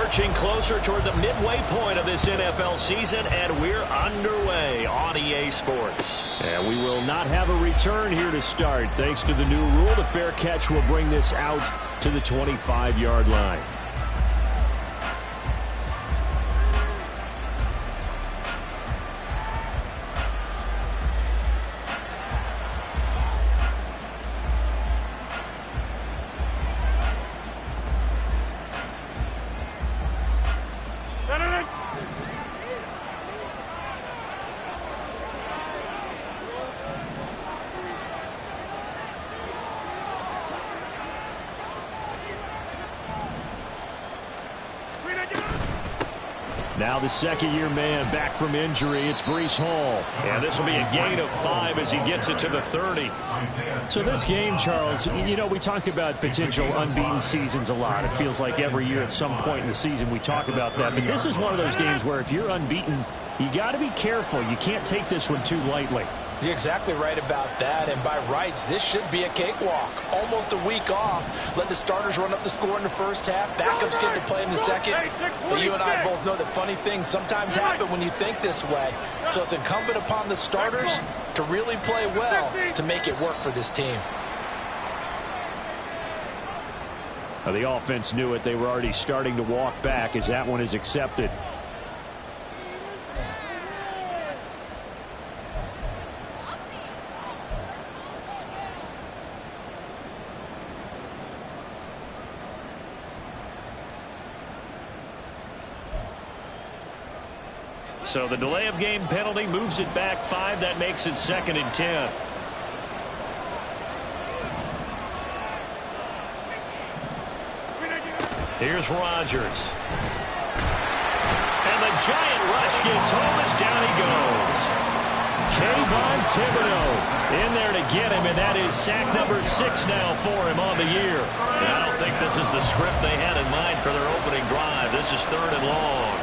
Marching closer toward the midway point of this NFL season, and we're underway on EA Sports. And we will not have a return here to start. Thanks to the new rule, the fair catch will bring this out to the 25-yard line. Now the second-year man back from injury. It's Breece Hall. And this will be a gain of 5 as he gets it to the 30. So this game, Charles, you know, we talk about potential unbeaten seasons a lot. It feels like every year at some point in the season we talk about that. But this is one of those games where if you're unbeaten, you got to be careful. You can't take this one too lightly. You're exactly right about that, and by rights, this should be a cakewalk. Almost a week off. Let the starters run up the score in the first half. Backups get to play in the second. But you and I both know that funny things sometimes happen when you think this way. So it's incumbent upon the starters to really play well to make it work for this team. Now the offense knew it. They were already starting to walk back as that one is accepted. So the delay of game penalty moves it back 5. That makes it 2nd and 10. Here's Rodgers. And the giant rush gets home as down he goes. Kayvon Thibodeau in there to get him, and that is sack number 6 now for him on the year. And I don't think this is the script they had in mind for their opening drive. This is 3rd and long.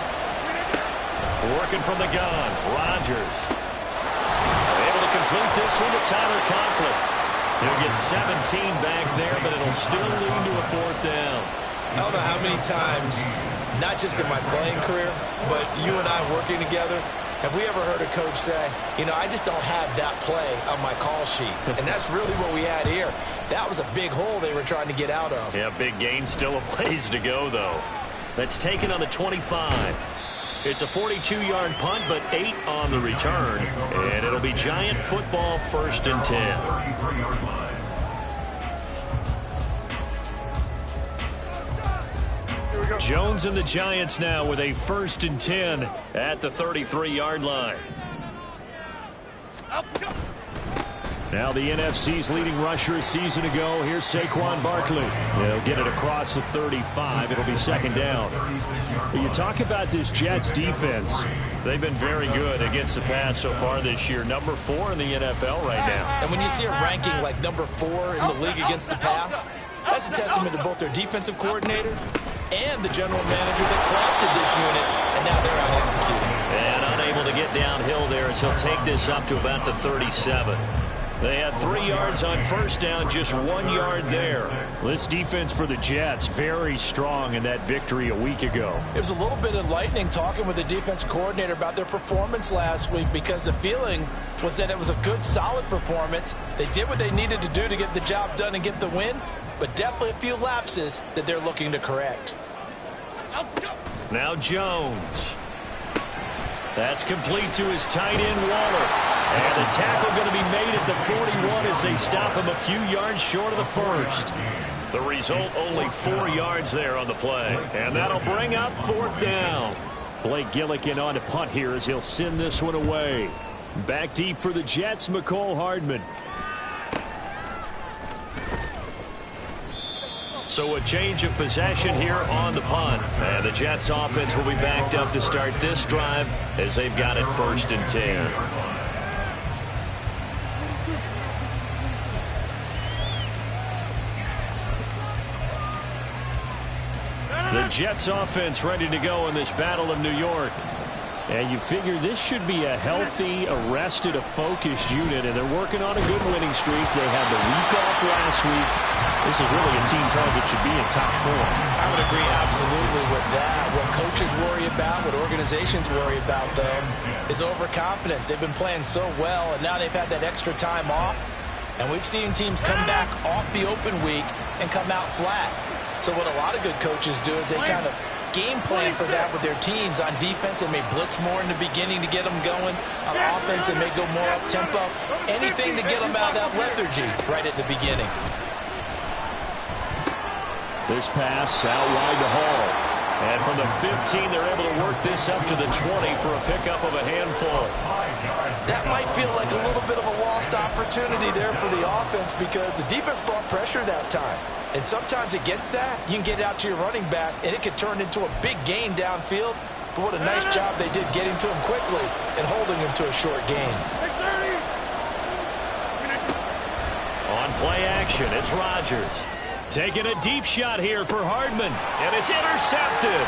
Working from the gun, Rodgers. Able to complete this one to Tyler Conklin. He'll get 17 back there, but it'll still lead to a 4th down. I don't know how many times, not just in my playing career, but you and I working together, have we ever heard a coach say, you know, I just don't have that play on my call sheet. And that's really what we had here. That was a big hole they were trying to get out of. Yeah, big gain, still a ways to go, though. That's taken on the 25. It's a 42-yard punt, but 8 on the return. And it'll be Giant football, 1st and 10. Jones and the Giants now with a 1st and 10 at the 33-yard line. Now the NFC's leading rusher a season ago. Here's Saquon Barkley. They'll get it across the 35. It'll be 2nd down. You talk about this Jets defense. They've been very good against the pass so far this year. Number 4 in the NFL right now. And when you see a ranking like number 4 in the league against the pass, that's a testament to both their defensive coordinator and the general manager that crafted this unit, and now they're out executing. And unable to get downhill there as he'll take this up to about the 37. They had 3 yards on 1st down, just 1 yard there. This defense for the Jets, very strong in that victory a week ago. It was a little bit enlightening talking with the defense coordinator about their performance last week, because the feeling was that it was a good, solid performance. They did what they needed to do to get the job done and get the win, but definitely a few lapses that they're looking to correct. Now Jones. That's complete to his tight end, Waller. And the tackle going to be made at the 41 as they stop him a few yards short of the 1st. The result, only 4 yards there on the play. And that'll bring up 4th down. Blake Gillikin on to punt here as he'll send this one away. Back deep for the Jets, McCole Hardman. So a change of possession here on the punt. And the Jets offense will be backed up to start this drive as they've got it 1st and 10. The Jets offense ready to go in this Battle of New York. And you figure this should be a healthy, arrested, a focused unit, and they're working on a good winning streak. They had the week off last week. This is really a team, Charles, that should be in top form. I would agree absolutely with that. What coaches worry about, what organizations worry about, though, is overconfidence. They've been playing so well, and now they've had that extra time off. And we've seen teams come back off the open week and come out flat. So what a lot of good coaches do is they kind of game plan for that with their teams. On defense, they may blitz more in the beginning to get them going. On offense, they may go more up-tempo. Anything to get them out of that lethargy right at the beginning. This pass out wide to Hall. And from the 15, they're able to work this up to the 20 for a pickup of a handful. That might feel like a little bit of a lost opportunity there for the offense because the defense brought pressure that time. And sometimes against that, you can get out to your running back, and it could turn into a big gain downfield. But what a nice job they did getting to him quickly and holding him to a short gain. On play action, it's Rodgers. Taking a deep shot here for Hardman, and it's intercepted.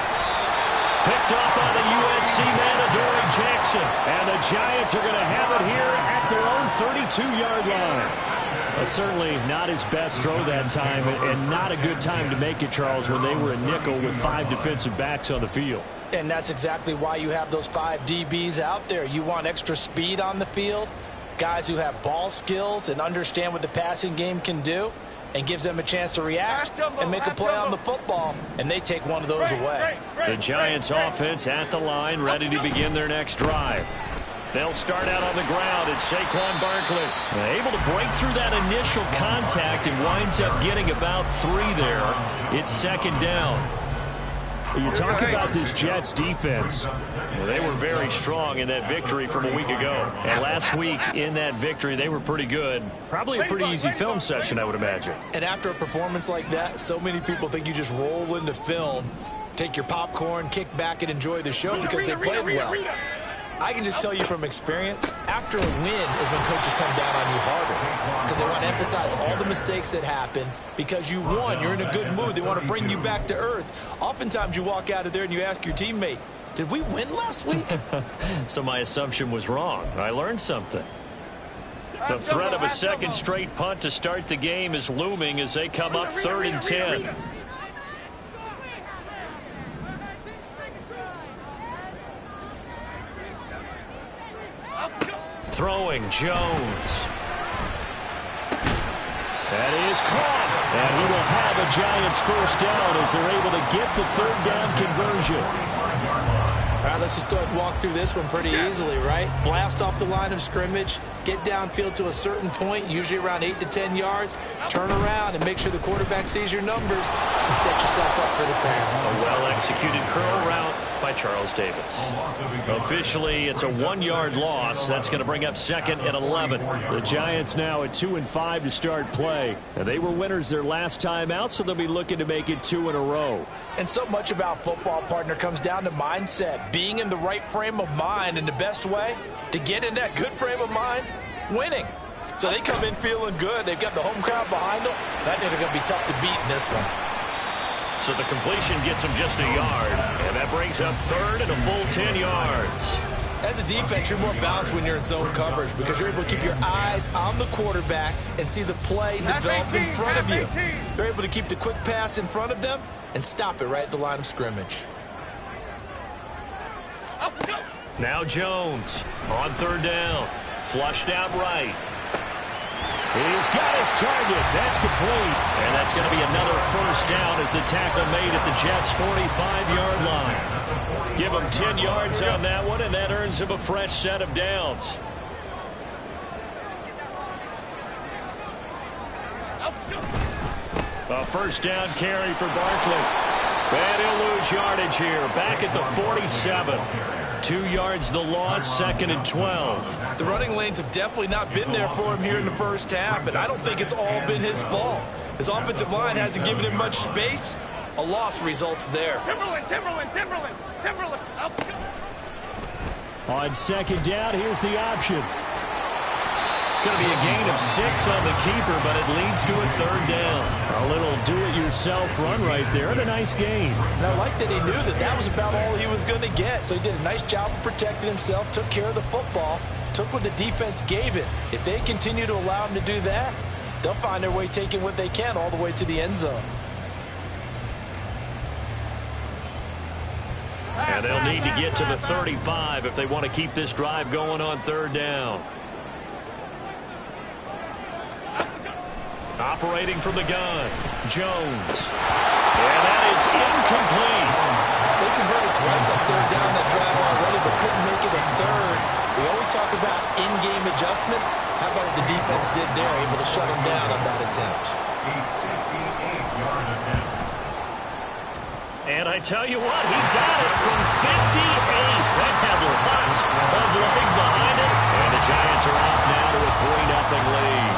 Picked up on the USC man, Adoree Jackson. And the Giants are going to have it here at their own 32-yard line. Well, certainly not his best throw that time, and not a good time to make it, Charles, when they were a nickel with 5 defensive backs on the field. And that's exactly why you have those 5 DBs out there. You want extra speed on the field, guys who have ball skills and understand what the passing game can do, and gives them a chance to react and make a play on the football, and they take one of those away. The Giants offense at the line, ready to begin their next drive. They'll start out on the ground. It's Saquon Barkley. Able to break through that initial contact and winds up getting about 3 there. It's second down. You talk about this Jets defense. Well, they were very strong in that victory from a week ago. And last week in that victory, they were pretty good. Probably a pretty easy film session, I would imagine. And after a performance like that, so many people think you just roll into film, take your popcorn, kick back, and enjoy the show because they played well. I can just tell you from experience, after a win is when coaches come down on you harder because they want to emphasize all the mistakes that happen. Because you won, you're in a good mood. They want to bring you back to earth. Oftentimes you walk out of there and you ask your teammate, did we win last week? So my assumption was wrong. I learned something. The threat of a second straight punt to start the game is looming as they come up 3rd and 10. Throwing Jones. That is caught. And he will have a Giants first down as they're able to get the 3rd down conversion. All right, let's just go ahead and walk through this one pretty easily, right? Blast off the line of scrimmage, get downfield to a certain point, usually around 8 to 10 yards, turn around and make sure the quarterback sees your numbers and set yourself up for the pass. A well-executed curl route by Charles Davis. Officially, it's a 1-yard loss. That's going to bring up 2nd and 11. The Giants now at 2-5 to start play. And they were winners their last time out, so they'll be looking to make it 2 in a row. And so much about football, partner, comes down to mindset. Being in the right frame of mind, and the best way to get in that good frame of mind, winning. So they come in feeling good. They've got the home crowd behind them. I think they're going to be tough to beat in this one. So the completion gets him just a yard, and that brings up 3rd and a full 10 yards. As a defense, you're more balanced when you're in zone coverage because you're able to keep your eyes on the quarterback and see the play develop in front of you. They're able to keep the quick pass in front of them and stop it right at the line of scrimmage. Now Jones on 3rd down. Flushed out right. He's got his target. That's complete. And that's going to be another first down as the tackle made at the Jets' 45-yard line. Give him 10 yards on that one, and that earns him a fresh set of downs. A first down carry for Barkley. And he'll lose yardage here. Back at the 47. 2 yards the loss, 2nd and 12. The running lanes have definitely not been there for him here in the first half, and I don't think it's all been his fault. His offensive line hasn't given him much space. A loss results there. Timberland. On 2nd down, here's the option. It's going to be a gain of 6 on the keeper, but it leads to a 3rd down. A little do-it-yourself run right there, and a nice gain. And I like that he knew that that was about all he was going to get. So he did a nice job of protecting himself, took care of the football, took what the defense gave him. If they continue to allow him to do that, they'll find their way taking what they can all the way to the end zone. And they'll need to get to the 35 if they want to keep this drive going on third down. Operating from the gun, Jones. And that is incomplete. They converted twice on third down that drive already, but couldn't make it a third. We always talk about in-game adjustments. How about what the defense did there, able to shut them down on that attempt. And I tell you what, he got it from 58. That had lots of leg behind it. And the Giants are off now to a 3-0 lead.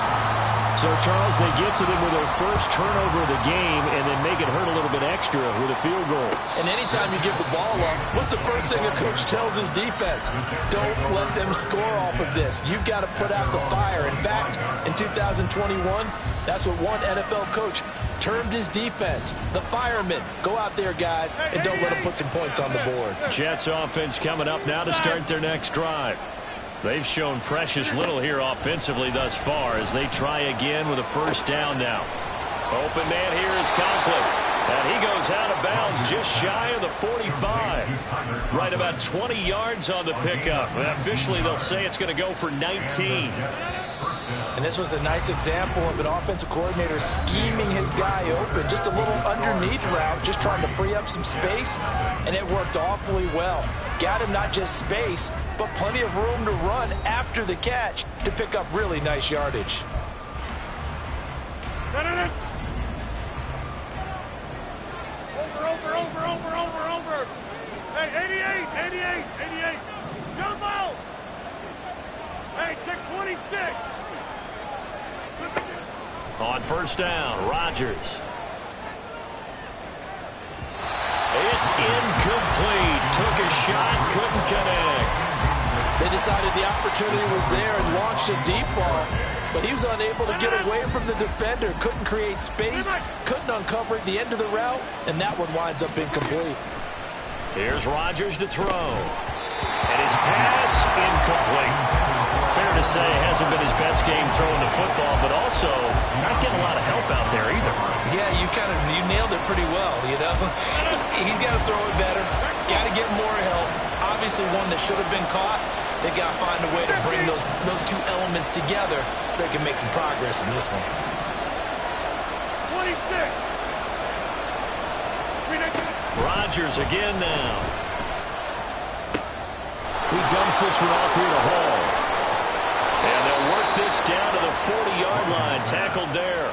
So, Charles, they get to them with their first turnover of the game and then make it hurt a little bit extra with a field goal. And anytime you give the ball up, what's the first thing a coach tells his defense? Don't let them score off of this. You've got to put out the fire. In fact, in 2021, that's what one NFL coach termed his defense, the firemen. Go out there, guys, and don't let them put some points on the board. Jets offense coming up now to start their next drive. They've shown precious little here offensively thus far as they try again with a first down now. Open man here is Conklin. And he goes out of bounds just shy of the 45. Right about 20 yards on the pickup. And officially, they'll say it's going to go for 19. And this was a nice example of an offensive coordinator scheming his guy open. Just a little underneath route, just trying to free up some space. And it worked awfully well. Got him not just space, but plenty of room to run after the catch to pick up really nice yardage. Over. Hey, 88. Jump out. Hey, check 26. On first down, Rodgers. It's incomplete. Took a shot, couldn't connect. They decided the opportunity was there and launched a deep ball, but he was unable to get away from the defender. Couldn't create space, couldn't uncover the end of the route, and that one winds up incomplete. Here's Rodgers to throw. And his pass, incomplete. Fair to say, hasn't been his best game throwing the football, but also not getting a lot of help out there either. Yeah, you nailed it pretty well, you know. He's got to throw it better, got to get more help. Obviously one that should have been caught. They got to find a way to bring those two elements together so they can make some progress in this one. 26. Rodgers again now. He dumps this one off here to Hall. And they'll work this down to the 40-yard line. Tackled there.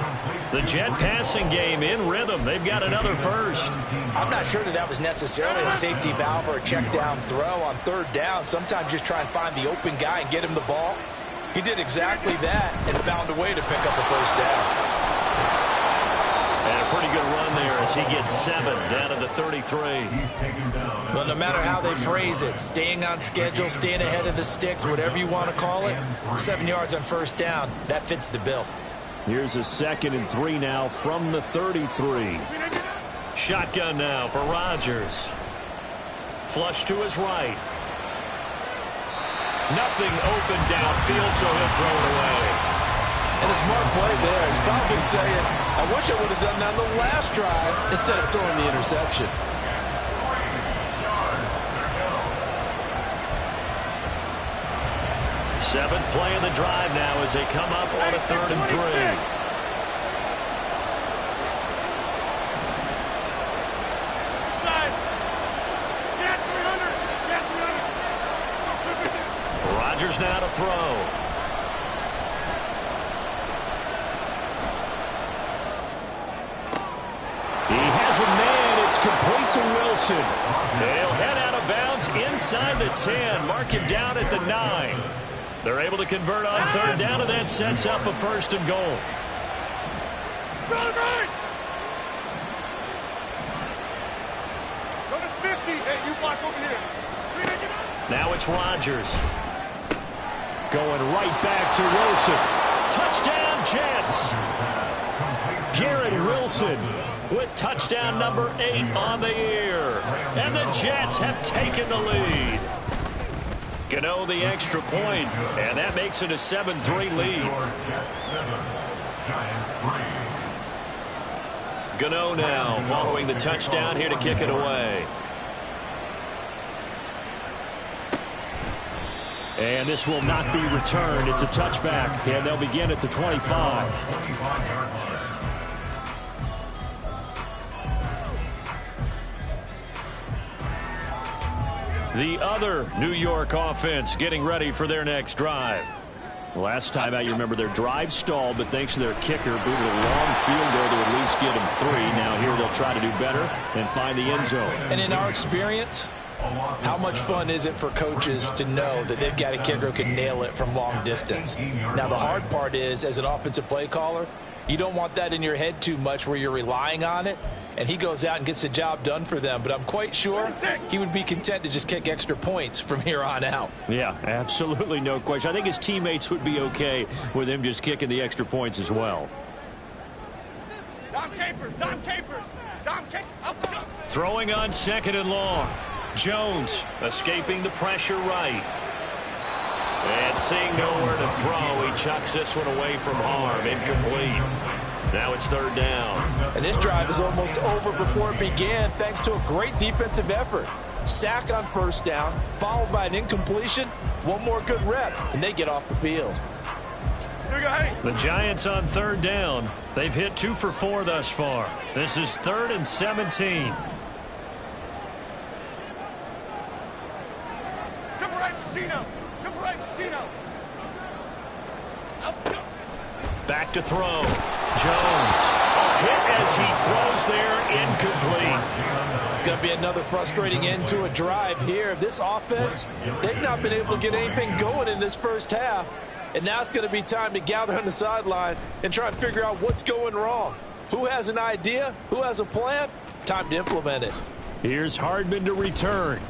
The Jet passing game in rhythm. They've got another first. I'm not sure that was necessarily a safety valve or a check down throw on third down. Sometimes just try and find the open guy and get him the ball. He did exactly that and found a way to pick up a first down. And a pretty good run there as he gets 7 down to the 33. Well, no matter how they phrase it, staying on schedule, staying ahead of the sticks, whatever you want to call it, 7 yards on first down, that fits the bill. Here's a 2nd and 3 now from the 33. Shotgun now for Rodgers. Flush to his right. Nothing open downfield, so he'll throw it away. And a smart play there. He's probably saying, I wish I would have done that on the last drive instead of throwing the interception. Seventh play of the drive now as they come up on a 3rd and 3. Rodgers now to throw. He has a man. It's complete to Wilson. They'll head out of bounds inside the 10. Mark him down at the 9. They're able to convert on 3rd down, and that sets up a 1st and goal. Go to 50. Hey, you block over here. Now it's Rodgers. Going right back to Wilson. Touchdown, Jets. Garrett Wilson with touchdown number 8 on the year. And the Jets have taken the lead. Gano the extra point, and that makes it a 7-3 lead. Gano now following the touchdown here to kick it away. And this will not be returned. It's a touchback, and they'll begin at the 25. The other New York offense getting ready for their next drive. Last time out, you remember their drive stalled, but thanks to their kicker, booted a long field goal to at least get them 3. Now here they'll try to do better and find the end zone. And in our experience, how much fun is it for coaches to know that they've got a kicker who can nail it from long distance? Now, the hard part is, as an offensive play caller, you don't want that in your head too much where you're relying on it, and he goes out and gets the job done for them. But I'm quite sure he would be content to just kick extra points from here on out. Yeah, absolutely no question. I think his teammates would be okay with him just kicking the extra points as well. Dom Capers, Dom Capers, Dom Capers. Throwing on 2nd and long. Jones escaping the pressure right. And seeing nowhere to throw, he chucks this one away from harm. Incomplete. Now it's 3rd down. And this drive is almost over before it began thanks to a great defensive effort. Sack on 1st down, followed by an incompletion. One more good rep, and they get off the field. Here we go, hey. The Giants on 3rd down. They've hit 2 for 4 thus far. This is 3rd and 17. Jump right, Chino. Jump right, Chino. Back to throw. Jones. Hit as he throws there. Incomplete. It's going to be another frustrating end to a drive here. This offense, they've not been able to get anything going in this first half. And now it's going to be time to gather on the sidelines and try and figure out what's going wrong. Who has an idea? Who has a plan? Time to implement it. Here's Hardman to return.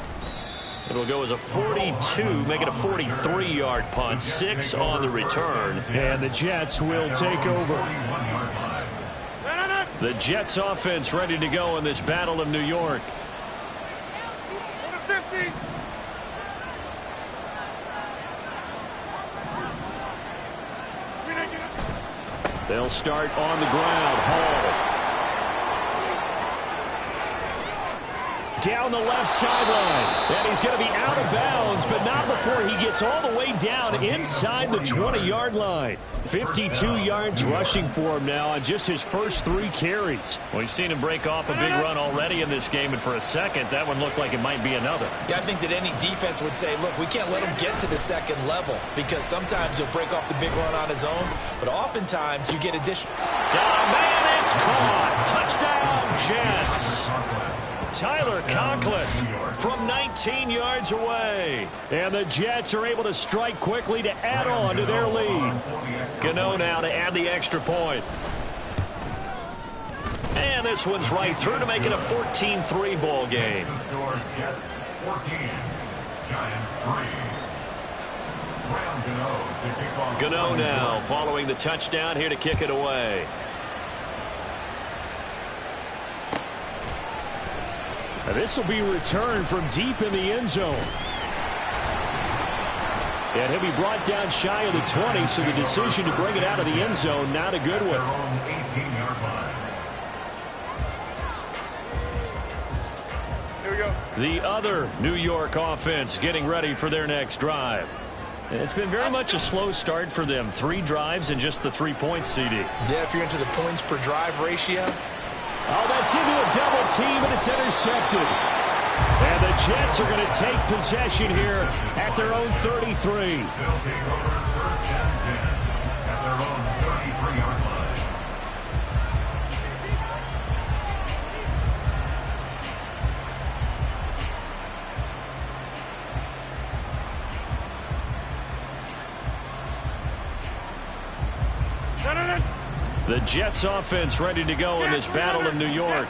It'll go as a 42, make it a 43-yard punt. 6 on the return. And the Jets will take over. The Jets offense ready to go in this Battle of New York. 50. They'll start on the ground. Hall. Down the left sideline. And he's going to be out of bounds, but not before he gets all the way down inside the 20-yard line. 52 yards rushing for him now on just his first 3 carries. We've seen him break off a big run already in this game, and for a second, that one looked like it might be another. Yeah, I think that any defense would say, look, we can't let him get to the 2nd level because sometimes he'll break off the big run on his own, but oftentimes you get additional. Oh, man, it's caught. Touchdown, Jets. Tyler Conklin from 19 yards away. And the Jets are able to strike quickly to add on to their lead. Gano now to add the extra point. And this one's right through to make it a 14-3 ball game. Jets 14, Giants 3. Gano now following the touchdown here to kick it away. And this will be returned from deep in the end zone. And he'll be brought down shy of the 20, so the decision to bring it out of the end zone, not a good one. Here we go. The other New York offense getting ready for their next drive. It's been very much a slow start for them. 3 drives and just the 3 points, CD. Yeah, if you're into the points per drive ratio. Oh, that's into a double team, and it's intercepted. And the Jets are going to take possession here at their own 33. They'll take over 1st and 10 at their own 33-yard line. The Jets offense ready to go in this Battle of New York.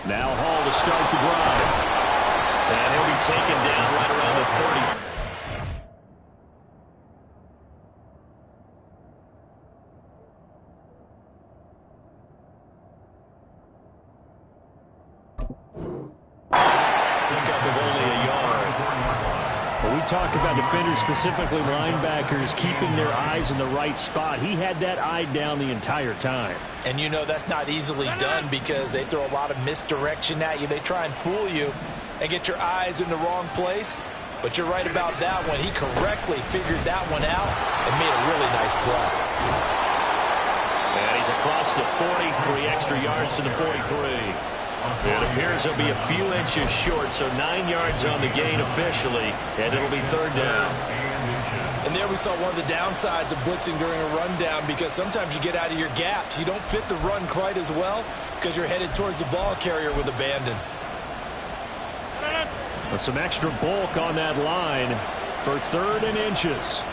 Now Hall to start the drive. And he'll be taken down right around the 30. Pickup of only a yard. talk about defenders, specifically linebackers, keeping their eyes in the right spot. He had that eye down the entire time. And you know that's not easily done because they throw a lot of misdirection at you. They try and fool you and get your eyes in the wrong place. But you're right about that one. He correctly figured that one out and made a really nice play. And he's across the 40, 3 extra yards to the 43. It appears he'll be a few inches short, so 9 yards on the gain officially, and it'll be 3rd down. And there we saw one of the downsides of blitzing during a rundown because sometimes you get out of your gaps. You don't fit the run quite as well because you're headed towards the ball carrier with abandon. With some extra bulk on that line for 3rd and inches.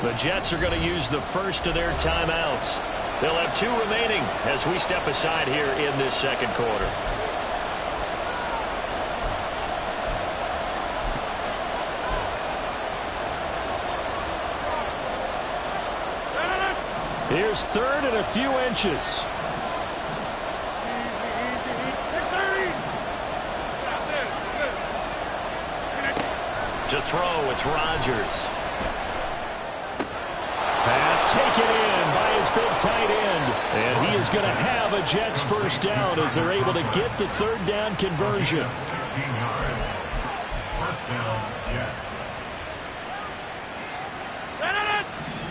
The Jets are going to use the first of their timeouts. They'll have 2 remaining as we step aside here in this 2nd quarter. Here's 3rd and a few inches. To throw, it's Rodgers. Pass taken in by his big tight end. And he is going to have a Jets first down as they're able to get the 3rd down conversion. 16 yards. First down, Jets.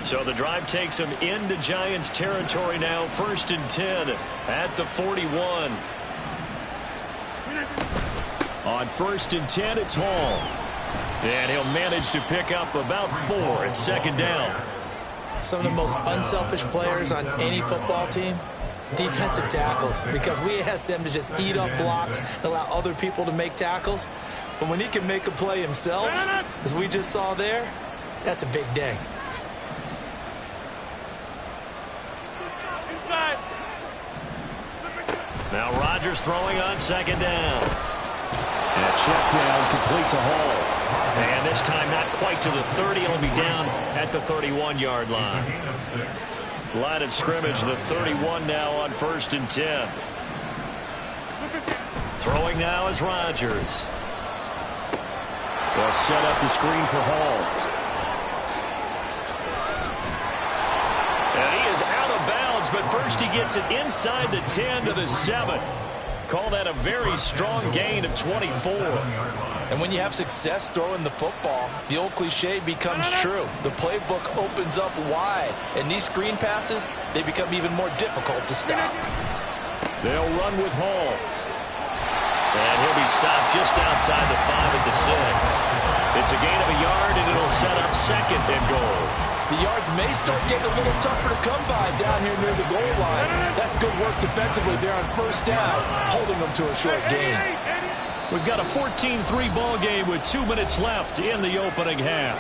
So the drive takes them into Giants territory now. 1st and 10 at the 41. On 1st and 10, it's Hall. And he'll manage to pick up about 4 at 2nd down. Some of the most unselfish players on any football team, defensive tackles, because we ask them to just eat up blocks and allow other people to make tackles. But when he can make a play himself, as we just saw there, that's a big day. Now Rodgers throwing on 2nd down. And a check down complete to Hall. And this time not quite to the 30. It'll be down at the 31-yard line. Line of scrimmage, the 31 now on 1st and 10. Throwing now is Rodgers. They'll set up the screen for Hall. And he is out of bounds, but first he gets it inside the 10 to the 7. Call that a very strong gain of 24. And when you have success throwing the football, the old cliche becomes true. The playbook opens up wide, and these screen passes, they become even more difficult to stop. They'll run with Hall. And he'll be stopped just outside the 5 at the 6. It's a gain of a yard, and it'll set up 2nd and goal. The yards may start getting a little tougher to come by down here near the goal line. That's good work defensively there on 1st down, holding them to a short gain. We've got a 14-3 ball game with 2 minutes left in the opening half.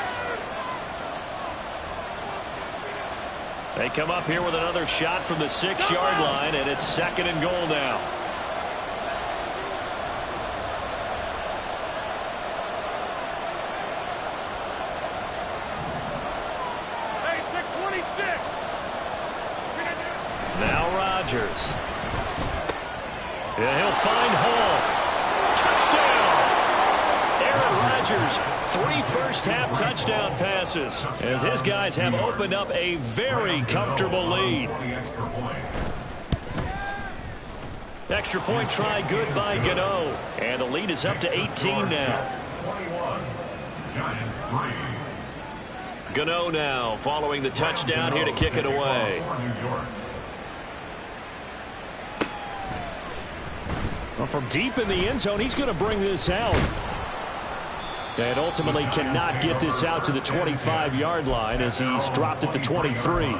They come up here with another shot from the 6-yard line, and it's 2nd and goal now. Now Rodgers. Yeah, he'll find Hall. Touchdown! Aaron Rodgers, 3 first-half touchdown passes as his guys have opened up a very comfortable lead. Extra point try good by Gano. And the lead is up to 18 now. 21, Giants 3. Gano now following the touchdown here to kick it away. Well, from deep in the end zone, he's going to bring this out. And ultimately cannot get this out to the 25-yard line as he's dropped at the 23.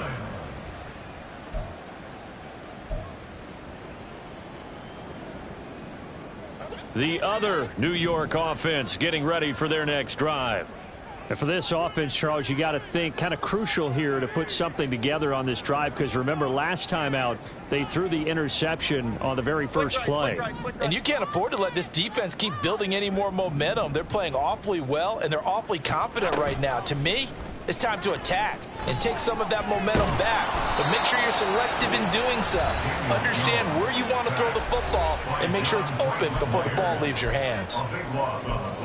The other New York offense getting ready for their next drive. And for this offense, Charles, you got to think kind of crucial here to put something together on this drive, because remember last time out they threw the interception on the very first play. And you can't afford to let this defense keep building any more momentum. They're playing awfully well, and they're awfully confident right now. To me, It's time to attack and take some of that momentum back. But make sure you're selective in doing so. Understand where you want to throw the football and make sure it's open before the ball leaves your hands.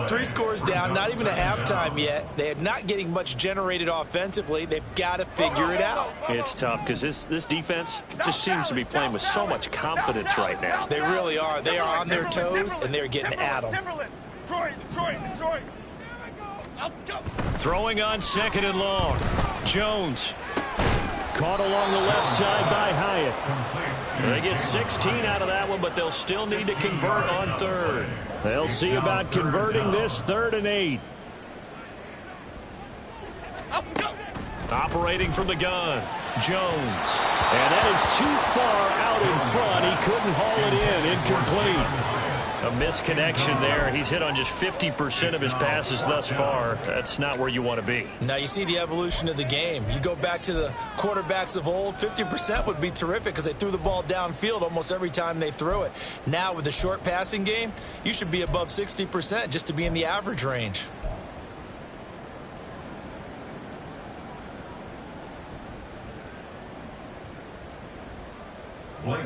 3 scores down, not even a halftime yet. They are not getting much generated offensively. They've got to figure it out. It's tough because this defense just seems to be playing with so much confidence right now. They really are. They are on their toes, and they're getting at them. Detroit. Throwing on 2nd and long. Jones. Caught along the left side by Hyatt. They get 16 out of that one, but they'll still need to convert on 3rd. They'll see about converting this 3rd and 8. Operating from the gun. Jones. And that is too far out in front. He couldn't haul it in. Incomplete. A misconnection there. He's hit on just 50% of his passes thus far. That's not where you want to be. Now you see the evolution of the game. You go back to the quarterbacks of old, 50% would be terrific because they threw the ball downfield almost every time they threw it. Now with the short passing game, you should be above 60% just to be in the average range.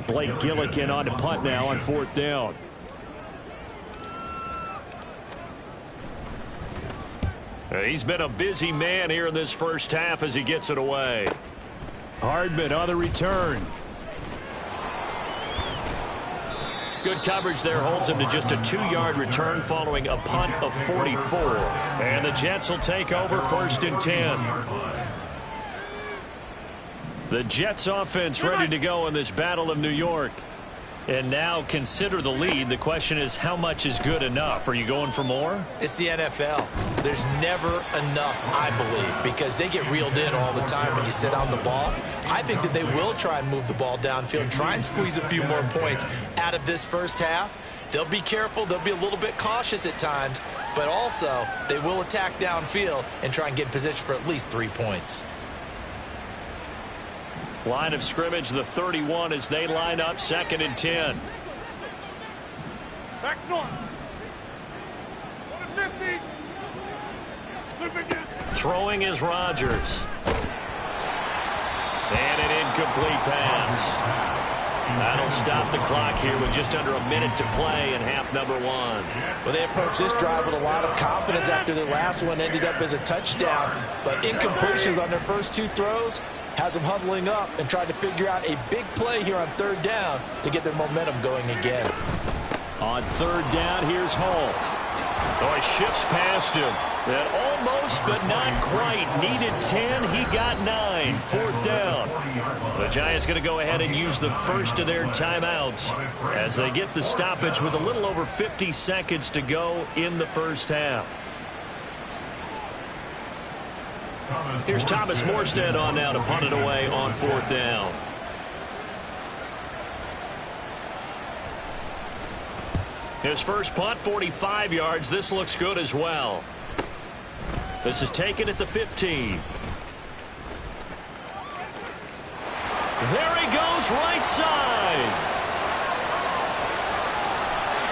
Blake Gillikin on to punt now on 4th down. He's been a busy man here in this first half as he gets it away. Hardman on the return. Good coverage there holds him to just a 2-yard return following a punt of 44. And the Jets will take over 1st and 10. The Jets offense ready to go in this Battle of New York. And now consider the lead. The question is, how much is good enough? Are you going for more? It's the NFL. There's never enough, I believe, because they get reeled in all the time when you sit on the ball. I think that they will try and move the ball downfield and try and squeeze a few more points out of this first half. They'll be careful. They'll be a little bit cautious at times, but also they will attack downfield and try and get in position for at least 3 points. Line of scrimmage, the 31 as they line up 2nd and 10. Back north. 150. Throwing is Rodgers. And an incomplete pass. That'll stop the clock here with just under a minute to play in half number 1. Well, they approached this drive with a lot of confidence after the last one ended up as a touchdown. But incompletions on their first 2 throws has them huddling up and trying to figure out a big play here on 3rd down to get their momentum going again. On 3rd down, here's Hall. Oh, he shifts past him. That almost, but not quite. Needed 10. He got 9. 4th down. The Giants going to go ahead and use the first of their timeouts as they get the stoppage with a little over 50 seconds to go in the first half. Here's Thomas Morstead on now to punt it away on 4th down. His first punt, 45 yards. This looks good as well. This is taken at the 15. There he goes, right side.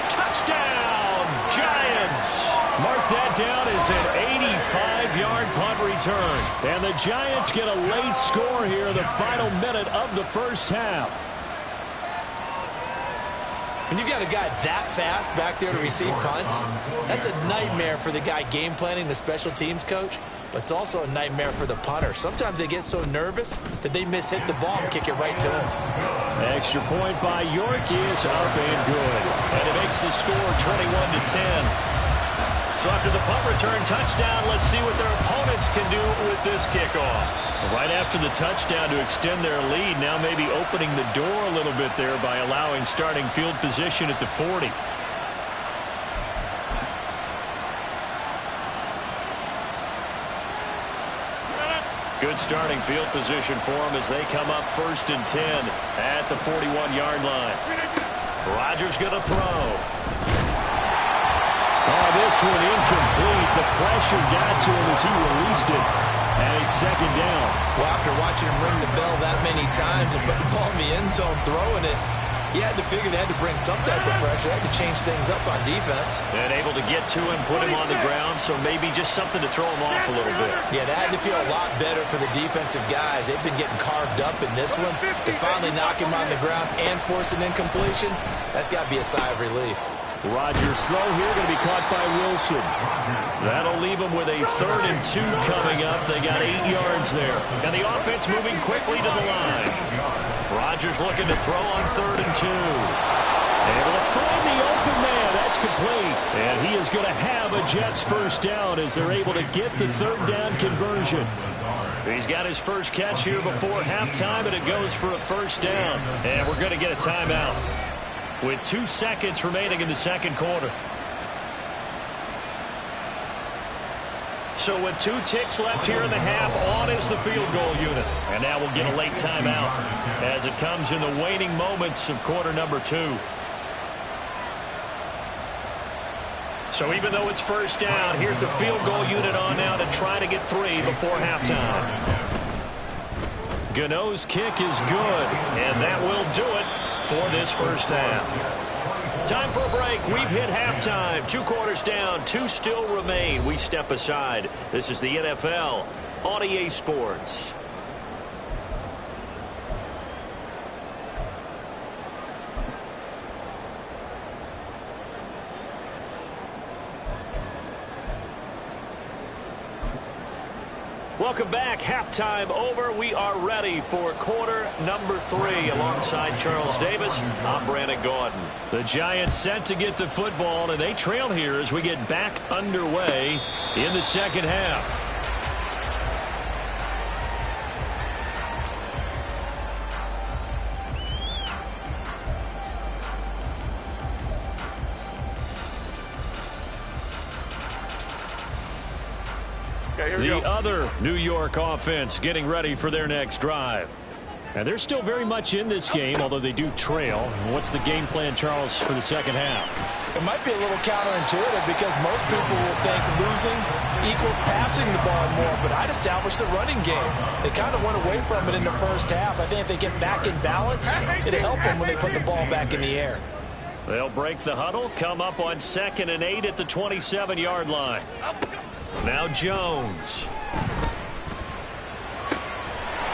Touchdown, Giants. Mark that down as an 85-yard punt return. And the Giants get a late score here in the final minute of the first half. When you've got a guy that fast back there to receive punts, that's a nightmare for the guy game planning, the special teams coach, but it's also a nightmare for the punter. Sometimes they get so nervous that they hit the ball and kick it right to him. Extra point by York is up and good. And it makes the score 21-10. So after the punt return touchdown, let's see what their opponents can do with this kickoff. Right after the touchdown to extend their lead, now maybe opening the door a little bit there by allowing starting field position at the 40. Good starting field position for them as they come up 1st and 10 at the 41-yard line. Rodgers going to throw. Oh, this one incomplete. The pressure got to him as he released it. And it's 2nd down. Well, after watching him ring the bell that many times and put the ball in the end zone, throwing it, You had to figure they had to bring some type of pressure. They had to change things up on defense. And able to get to him, put him on the ground, so maybe just something to throw him off a little bit. Yeah, that had to feel a lot better for the defensive guys. They've been getting carved up in this one. To finally knock him on the ground and force an incompletion, that's got to be a sigh of relief. Rodgers' throw here going to be caught by Wilson. That'll leave them with a 3rd and 2 coming up. They got 8 yards there. And the offense moving quickly to the line. Rodgers looking to throw on 3rd and 2. Able to find the open man. That's complete. And he is going to have a Jets first down as they're able to get the 3rd down conversion. He's got his first catch here before halftime, and it goes for a first down. And we're going to get a timeout with 2 seconds remaining in the second quarter. So with 2 ticks left here in the half, on is the field goal unit. And now we'll get a late timeout as it comes in the waning moments of quarter number 2. So even though it's first down, here's the field goal unit on now to try to get 3 before halftime. Gano's kick is good, and that will do it for this first half. Time for a break. We've hit halftime. 2 quarters down. 2 still remain. We step aside. This is the NFL on EA Sports. Welcome back. Halftime over. We are ready for quarter number 3. Alongside Charles Davis, I'm Brandon Gaudin. The Giants set to get the football, and they trail here as we get back underway in the second half. The other New York offense getting ready for their next drive. And they're still very much in this game, although they do trail. What's the game plan, Charles, for the second half? It might be a little counterintuitive because most people will think losing equals passing the ball more, but I'd establish the running game. They kind of went away from it in the first half. I think if they get back in balance, it'll help them when they put the ball back in the air. They'll break the huddle, come up on 2nd and 8 at the 27-yard line. Now Jones.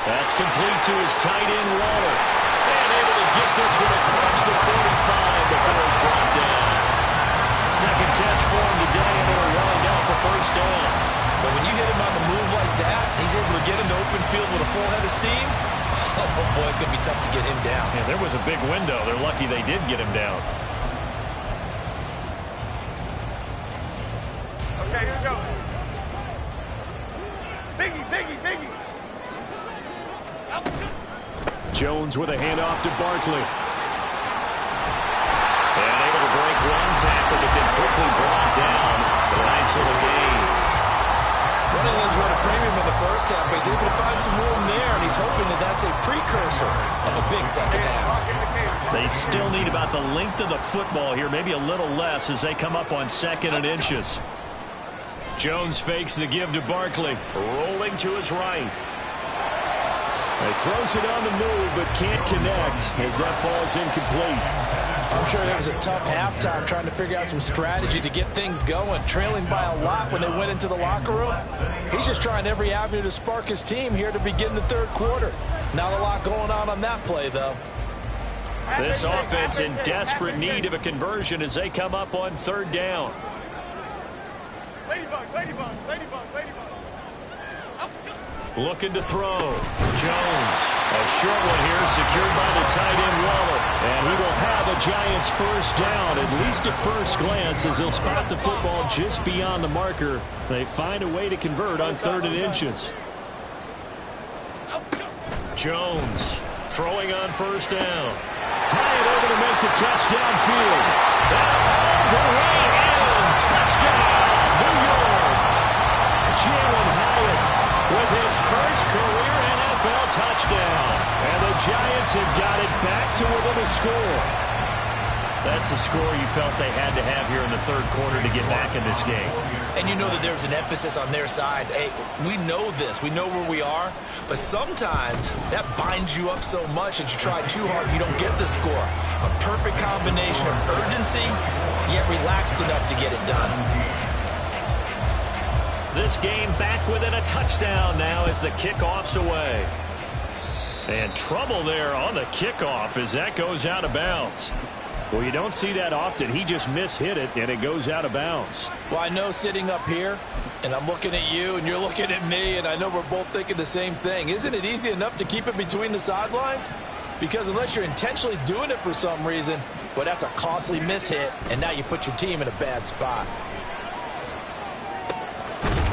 That's complete to his tight end, Waller. And able to get this one across the 45 before it's brought down. Second catch for him today, and it'll wind up a first down. But when you hit him on the move like that, he's able to get into open field with a full head of steam. Oh, boy, it's going to be tough to get him down. Yeah, there was a big window. They're lucky they did get him down. Okay, here we go. Biggie. Jones with a handoff to Barkley. And able to break one tackle, but then quickly brought down. A nice little gain. Running lanes run a premium in the first half, but he's able to find some room there, and he's hoping that that's a precursor of a big second half. They still need about the length of the football here, maybe a little less as they come up on 2nd and inches. Jones fakes the give to Barkley, rolling to his right. He throws it on the move, but can't connect as that falls incomplete. I'm sure it was a tough halftime trying to figure out some strategy to get things going, trailing by a lot when they went into the locker room. He's just trying every avenue to spark his team here to begin the third quarter. Not a lot going on that play, though. This offense in desperate need of a conversion as they come up on 3rd down. Ladybug. Looking to throw. Jones. A short one here secured by the tight end Waller. And he will have a Giants first down, at least at first glance, as he'll spot the football just beyond the marker. They find a way to convert on 3rd and inches. Jones throwing on first down. Hyatt over to make the catch downfield. All the way in. Touchdown, New York. Jalen Hyatt with his first career NFL touchdown. And the Giants have got it back to within a score. That's the score you felt they had to have here in the third quarter to get back in this game. And you know that there's an emphasis on their side. Hey, we know this. We know where we are. But sometimes that binds you up so much that you try too hard, you don't get the score. A perfect combination of urgency, yet relaxed enough to get it done. This game back within a touchdown now as the kickoff's away. And trouble there on the kickoff as that goes out of bounds. Well, you don't see that often. He just mishit it, and it goes out of bounds. Well, I know sitting up here, and I'm looking at you, and you're looking at me, and I know we're both thinking the same thing. Isn't it easy enough to keep it between the sidelines? Because unless you're intentionally doing it for some reason, well, that's a costly mishit, and now you put your team in a bad spot.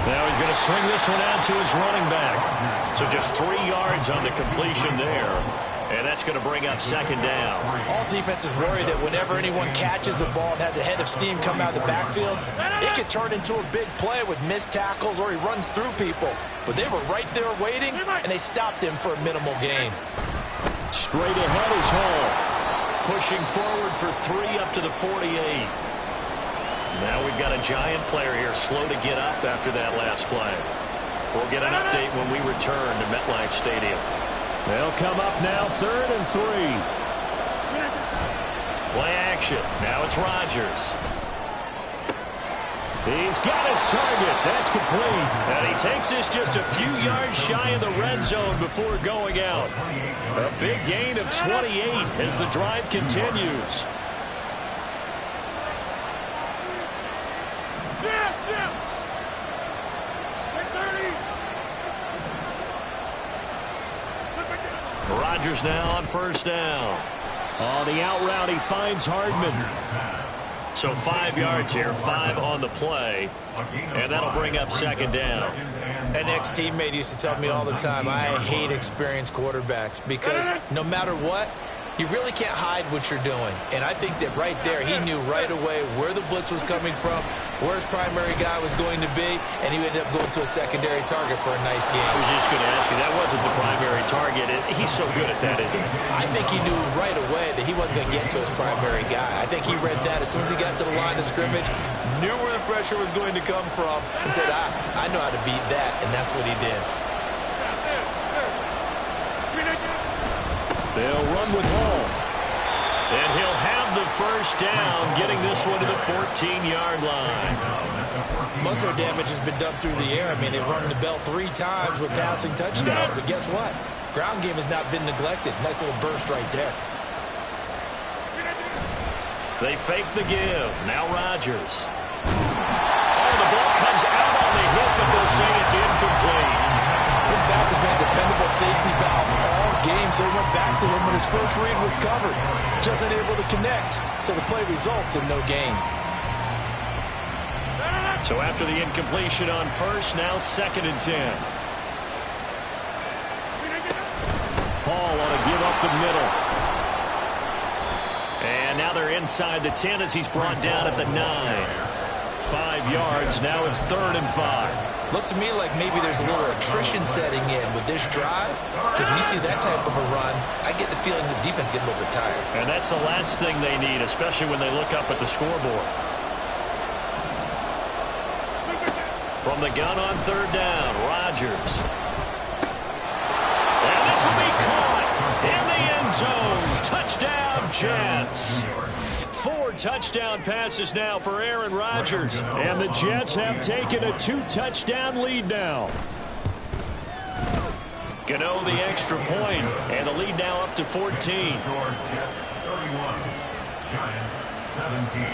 Now he's going to swing this one out to his running back. So just 3 yards on the completion there. And that's going to bring up second down. All defenses worry that whenever anyone catches the ball and has a head of steam coming out of the backfield, it could turn into a big play with missed tackles or he runs through people. But they were right there waiting, and they stopped him for a minimal gain. Straight ahead is Hall. Pushing forward for 3 up to the 48. Now we've got a giant player here, slow to get up after that last play. We'll get an update when we return to MetLife Stadium. They'll come up now, 3rd and 3. Play action. Now it's Rodgers. He's got his target. That's complete. And he takes this just a few yards shy of the red zone before going out. A big gain of 28 as the drive continues. Rodgers now on first down. On the out route, he finds Hardman. So 5 yards here, 5 on the play. And that'll bring up second down. An ex-teammate used to tell me all the time, I hate experienced quarterbacks because no matter what, you really can't hide what you're doing. And I think that right there, he knew right away where the blitz was coming from, where his primary guy was going to be, and he ended up going to a secondary target for a nice game. I was just going to ask you, that wasn't the primary target. He's so good at that, isn't he? I think he knew right away that he wasn't going to get to his primary guy. I think he read that as soon as he got to the line of scrimmage, knew where the pressure was going to come from, and said, I know how to beat that, and that's what he did. They'll run with Hall. And he'll have the first down, getting this one to the 14-yard line. Most of their damage has been done through the air. I mean, they've rung the bell 3 times with passing touchdowns. But guess what? Ground game has not been neglected. Nice little burst right there. They fake the give. Now Rodgers. Oh, the ball comes out on the hit, but they'll say it's incomplete. His back has been a dependable safety valve all game, so he went back to him when his first read was covered. Just unable to connect, so the play results in no gain. So after the incompletion on first, now 2nd and 10. Hall ought to give up the middle. And now they're inside the 10 as he's brought down at the 9. 5 yards, now it's 3rd and 5. Looks to me like maybe there's a little attrition setting in with this drive, because when you see that type of a run, I get the feeling the defense getting a little bit tired. And that's the last thing they need, especially when they look up at the scoreboard. From the gun on 3rd down, Rodgers. And this will be caught in the end zone. Touchdown, Jets. 4 touchdown passes now for Aaron Rodgers. And the Jets have taken a 2-touchdown lead now. Gano the extra point, and the lead now up to 14. Jets 31, Giants 17.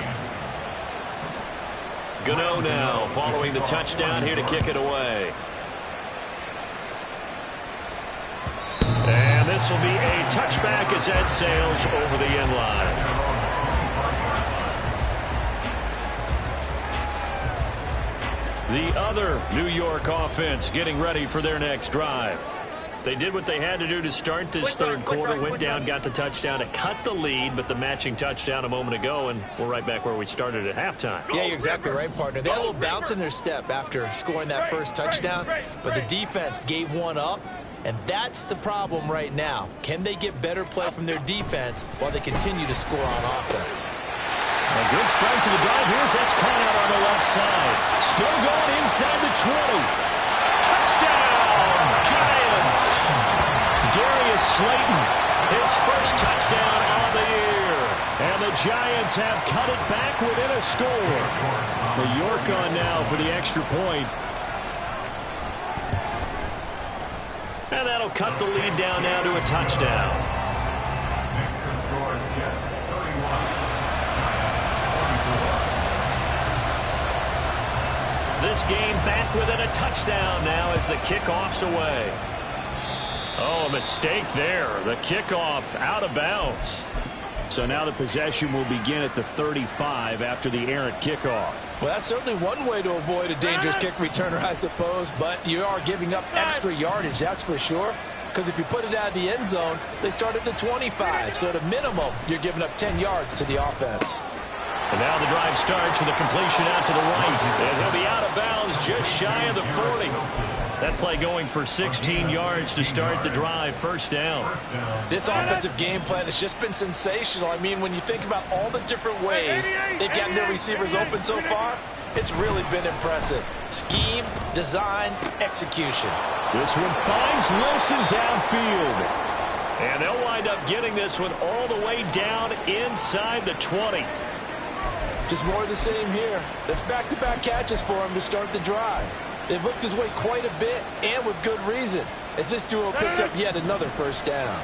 Gano now following the touchdown here to kick it away. And this will be a touchback as that sails over the end line. The other New York offense getting ready for their next drive. They did what they had to do to start this third quarter, went down, got the touchdown to cut the lead, but the matching touchdown a moment ago, and we're right back where we started at halftime. Yeah, you're exactly right, partner. They had a little bounce in their step after scoring that first touchdown, but the defense gave one up, and that's the problem right now. Can they get better play from their defense while they continue to score on offense? A good start to the drive. Here's that's caught out on the left side. Still going inside the 20. Touchdown, Giants. Darius Slayton, his first touchdown on the year. And the Giants have cut it back within a score. The York on now for the extra point. And that'll cut the lead down now to a touchdown. Extra score, Jets 31. This game back within a touchdown now as the kickoff's away. Oh, a mistake there. The kickoff out of bounds. So now the possession will begin at the 35 after the errant kickoff. Well, that's certainly one way to avoid a dangerous kick returner, I suppose, but you are giving up extra yardage, that's for sure. Because if you put it out of the end zone, they start at the 25. So at a minimum, you're giving up 10 yards to the offense. And now the drive starts with a completion out to the right. And he'll be out of bounds just shy of the 40. That play going for 16 yards to start the drive. First down. This offensive game plan has just been sensational. I mean, when you think about all the different ways they've gotten their receivers open so far, it's really been impressive. Scheme, design, execution. This one finds Wilson downfield. And they'll wind up getting this one all the way down inside the 20. Just more of the same here. That's back-to-back catches for him to start the drive. They've looked his way quite a bit, and with good reason, as this duo picks up yet another first down.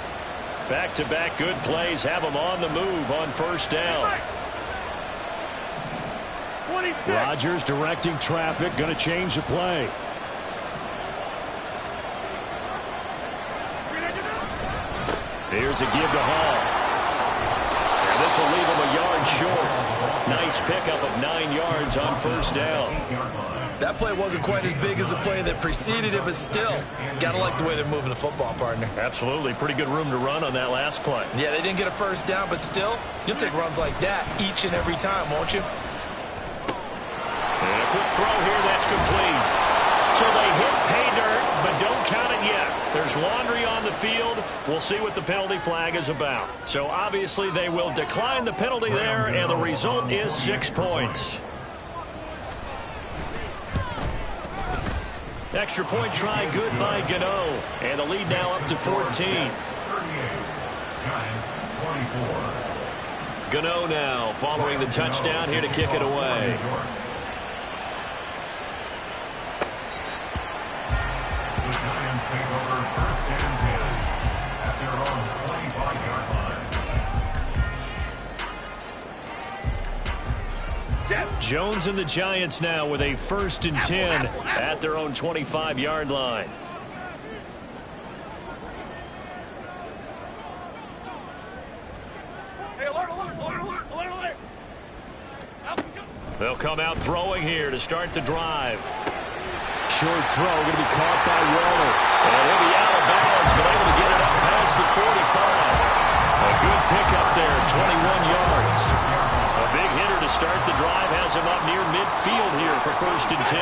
Back-to-back good plays have them on the move on first down. Rodgers directing traffic, going to change the play. Here's a give to Hall. And this will leave him a yard short. Nice pickup of 9 yards on first down. That play wasn't quite as big as the play that preceded it, but still, gotta like the way they're moving the football, partner. Absolutely. Pretty good room to run on that last play. Yeah, they didn't get a first down, but still, you'll take runs like that each and every time, won't you? And a quick throw here, that's complete. So they hit pay dirt, but don't count it yet. There's laundry on the field. We'll see what the penalty flag is about. So obviously they will decline the penalty there, and the result is 6 points. Extra point try good by Gano. And the lead now up to 14. Gano now following the touchdown here to kick it away. The Giants take over first and 10 at their own 25-yard line. Jones and the Giants now with a first and 10 at their own 25-yard line. Hey, alert, alert, alert, alert, alert, alert. They'll come out throwing here to start the drive. Short throw going to be caught by Waller. And he'll be out of bounds, but able to get it up past the 45. A good pickup there, 21 yards. A big hitter to start the drive has him up near midfield here for first and 10.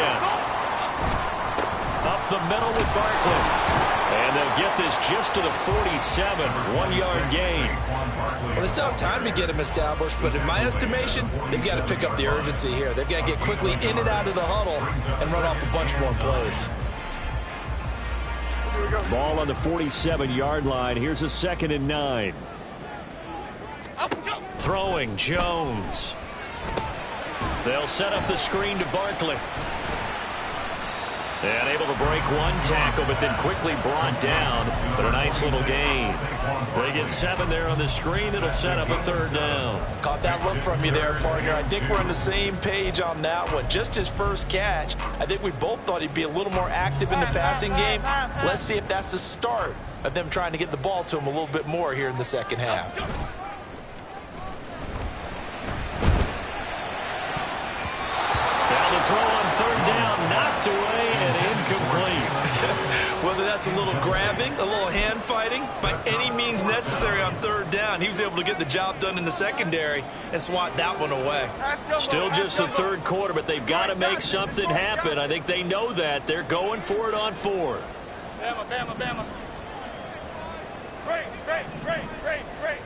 Up the middle with Barkley. And they'll get this just to the 47, 1-yard gain. Well, they still have time to get him established, but in my estimation, they've got to pick up the urgency here. They've got to get quickly in and out of the huddle and run off a bunch more plays. Ball on the 47-yard line. Here's a 2nd and 9. Throwing Jones. They'll set up the screen to Barkley. And able to break one tackle, but then quickly brought down. But a nice little gain. They get 7 there on the screen. It'll set up a 3rd down. Caught that look from you there, partner. I think we're on the same page on that one. Just his first catch. I think we both thought he'd be a little more active in the passing game. Let's see if that's the start of them trying to get the ball to him a little bit more here in the second half. Now the throw on 3rd down, knocked away and incomplete. Whether that's a little grabbing, a little hand fighting, by any means necessary on 3rd down, he was able to get the job done in the secondary and swat that one away. Still just the 3rd quarter, but they've got to make something happen. I think they know that. They're going for it on 4th. Bama, Bama, Bama. Great, great, great, great, great.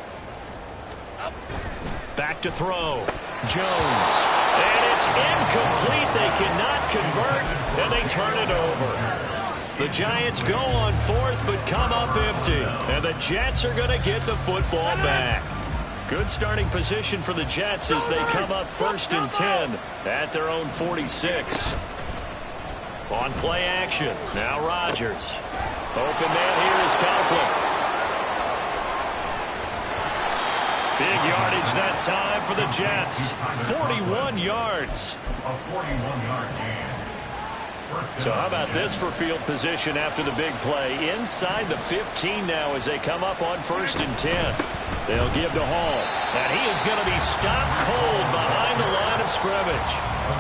Back to throw. Jones. And it's incomplete. They cannot convert, and they turn it over. The Giants go on fourth, but come up empty. And the Jets are going to get the football back. Good starting position for the Jets as they come up 1st and 10 at their own 46. On play action, now Rodgers. Open man here is Conklin. Big yardage that time for the Jets. 41 yards. A 41-yard gain. So how about this for field position after the big play? Inside the 15 now as they come up on 1st and 10. They'll give to Hall. And he is going to be stopped cold behind the line of scrimmage.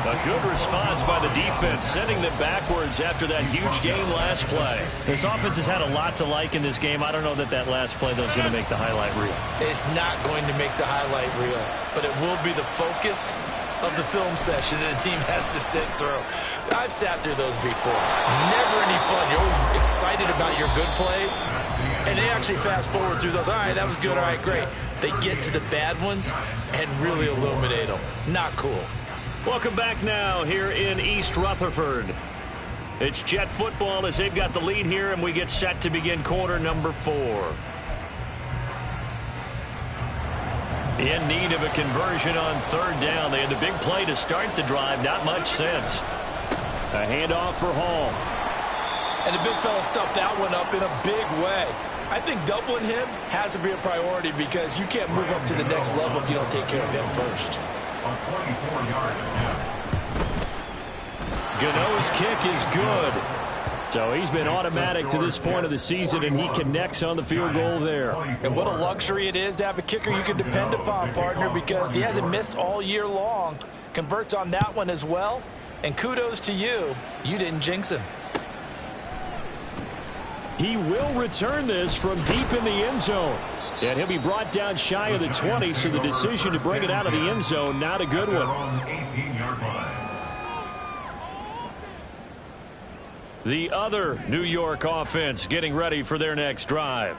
A good response by the defense, sending them backwards after that huge gain last play. This offense has had a lot to like in this game. I don't know that last play, though, is going to make the highlight reel. It's not going to make the highlight reel, but it will be the focus of the film session that the team has to sit through. I've sat through those before. Never any fun. You're always excited about your good plays, and they actually fast forward through those. All right, that was good. All right, great. They get to the bad ones and really illuminate them. Not cool. Welcome back now here in East Rutherford. It's Jet football as they've got the lead here, and we get set to begin quarter number 4. In need of a conversion on 3rd down. They had the big play to start the drive. Not much sense. A handoff for Hall. And the big fella stuffed that one up in a big way. I think doubling him has to be a priority because you can't move up to the next level if you don't take care of him first. A 24-yard attempt. Gano's kick is good. So he's been automatic to this point of the season, and he connects on the field goal there. And what a luxury it is to have a kicker you can depend upon, partner, because he hasn't missed all year long. Converts on that one as well. And kudos to you. You didn't jinx him. He will return this from deep in the end zone. And he'll be brought down shy of the 20, so the decision to bring it out of the end zone, not a good one. 18-yard line. The other New York offense getting ready for their next drive.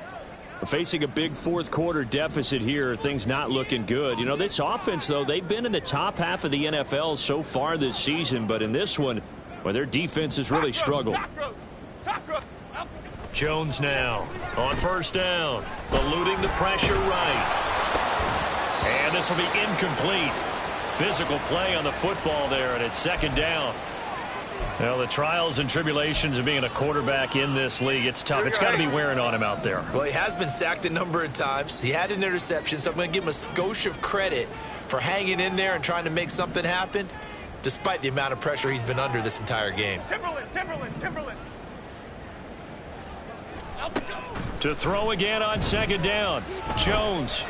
Facing a big fourth quarter deficit here, things not looking good. You know, this offense, though, they've been in the top half of the NFL so far this season, but in this one, well, their defense has really struggled. Jones now on 1st down, eluding the pressure right. And this will be incomplete. Physical play on the football there, and it's 2nd down. Well, the trials and tribulations of being a quarterback in this league, it's tough. It's got to be wearing on him out there. Well, he has been sacked a number of times. He had an interception, so I'm going to give him a skosh of credit for hanging in there and trying to make something happen, despite the amount of pressure he's been under this entire game. Timberland. To throw again on 2nd down. Jones.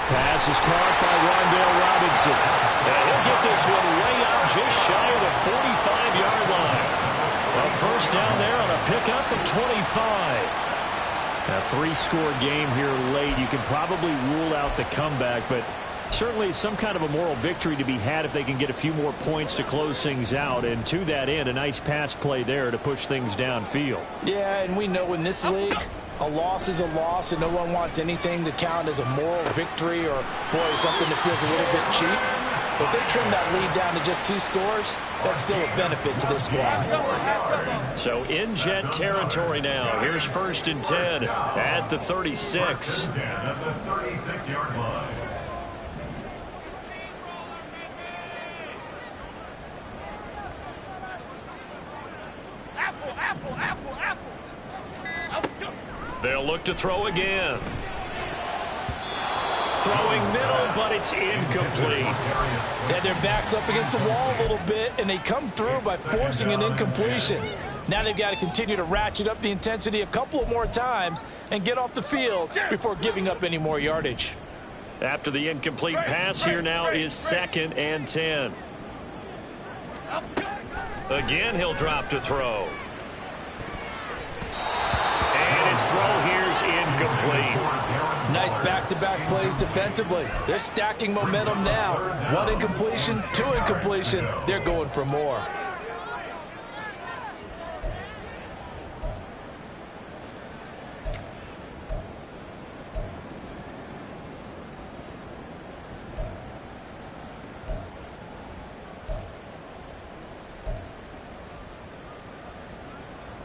Pass is caught by Rondale Robinson. And he'll get this one way up just shy of the 45-yard line. A 1st down there on a pickup of 25. A 3-score game here late. You can probably rule out the comeback, but certainly some kind of a moral victory to be had if they can get a few more points to close things out. And to that end, a nice pass play there to push things downfield. Yeah, and we know in this league, a loss is a loss, and no one wants anything to count as a moral victory or, boy, something that feels a little bit cheap. But if they trim that lead down to just 2 scores, that's still a benefit to this squad. So in Jet territory now. Here's 1st and 10 at the 36. 10 at the 36-yard line. They'll look to throw again. Throwing middle, but it's incomplete. Yeah, their back's up against the wall a little bit, and they come through by forcing an incompletion. Now they've got to continue to ratchet up the intensity a couple of more times and get off the field before giving up any more yardage. After the incomplete pass, here now is 2nd and 10. Again, he'll drop to throw. And his throw here's incomplete. Nice back-to-back plays defensively. They're stacking momentum now. 1 incompletion, 2 incompletion. They're going for more.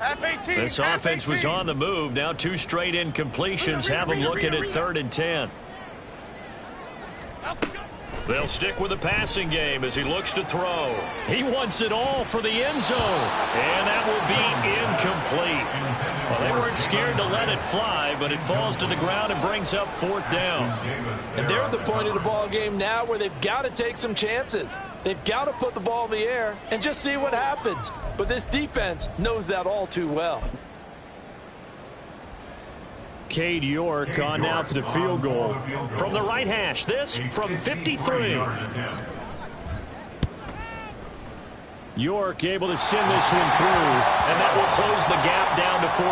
Half 18. This half offense 18. was on the move. Now 2 straight incompletions have them looking at 3rd and 10. They'll stick with the passing game as he looks to throw. He wants it all for the end zone. And that will be incomplete. Well, they weren't scared to let it fly, but it falls to the ground and brings up 4th down. And they're at the point of the ball game now where they've got to take some chances. They've got to put the ball in the air and just see what happens. But this defense knows that all too well. Cade York on now for the field goal. From the right hash, this from 53. York able to send this one through, and that will close the gap down to 14.